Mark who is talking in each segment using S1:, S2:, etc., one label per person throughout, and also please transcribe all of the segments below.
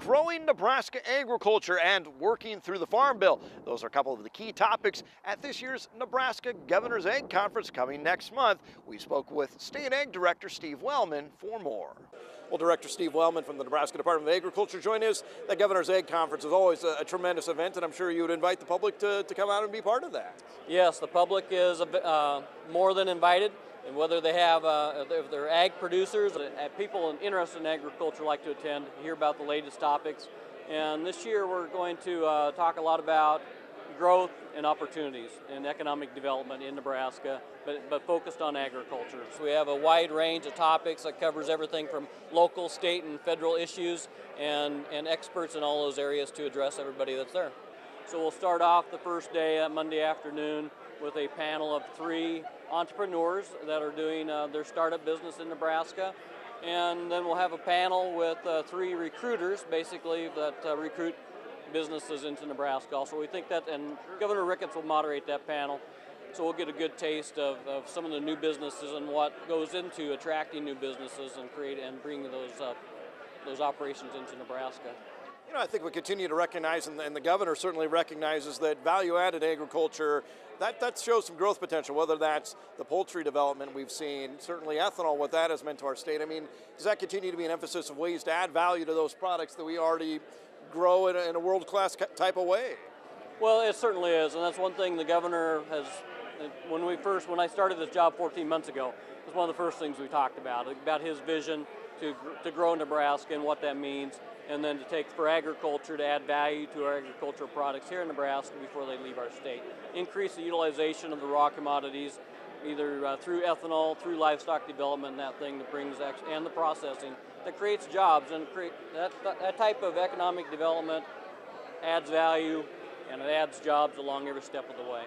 S1: growing Nebraska agriculture and working through the Farm Bill. Those are a couple of the key topics at this year's Nebraska Governor's Ag Conference coming next month. We spoke with State Ag Director Steve Wellman for more. Well, Director Steve Wellman from the Nebraska Department of Agriculture joined us. The Governor's Ag Conference is always a tremendous event, and I'm sure you would invite the public to come out and be part of that.
S2: Yes, the public is more than invited. And whether they have, if they're ag producers, people interested in agriculture like to attend, hear about the latest topics. And this year we're going to talk a lot about growth and opportunities and economic development in Nebraska, but focused on agriculture. So we have a wide range of topics that covers everything from local, state, and federal issues and experts in all those areas to address everybody that's there. So we'll start off the first day, Monday afternoon, with a panel of 3 entrepreneurs that are doing their startup business in Nebraska. And then we'll have a panel with 3 recruiters, basically, that recruit businesses into Nebraska. Also, we think that, and Governor Ricketts will moderate that panel, so we'll get a good taste of some of the new businesses and what goes into attracting new businesses and bringing those operations into Nebraska.
S1: You know, I think we continue to recognize, and the governor certainly recognizes that value-added agriculture, that shows some growth potential, whether that's the poultry development we've seen, certainly ethanol, what that has meant to our state. I mean, does that continue to be an emphasis of ways to add value to those products that we already grow in a world-class type of way?
S2: Well, it certainly is, and that's one thing the governor has, when I started this job 14 months ago, it was one of the first things we talked about his vision to grow Nebraska and what that means, and then to take for agriculture to add value to our agricultural products here in Nebraska before they leave our state. Increase the utilization of the raw commodities, either through ethanol, through livestock development, and that thing that brings, and the processing, that creates jobs, and that type of economic development adds value and it adds jobs along every step of the way.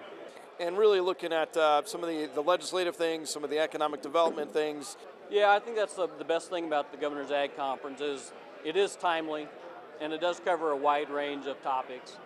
S1: And really looking at some of the legislative things, some of the economic development things.
S2: Yeah, I think that's the best thing about the Governor's Ag Conference is it is timely, and it does cover a wide range of topics.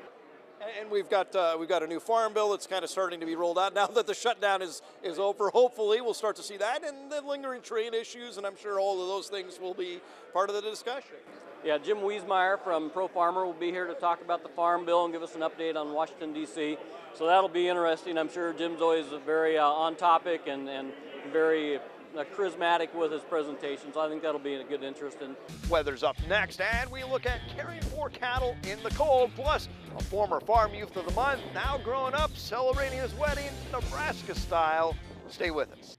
S1: And we've got a new farm bill that's kind of starting to be rolled out now that the shutdown is over. Hopefully, we'll start to see that, and the lingering trade issues, and I'm sure all of those things will be part of the discussion.
S2: Yeah, Jim Wiesmeyer from Pro Farmer will be here to talk about the farm bill and give us an update on Washington, D.C. So that'll be interesting. I'm sure Jim's always very on topic and very charismatic with his presentation, so I think that'll be a good interest.
S1: Weather's up next, and we look at caring for cattle in the cold, plus a former Farm Youth of the Month, now growing up, celebrating his wedding Nebraska style. Stay with us.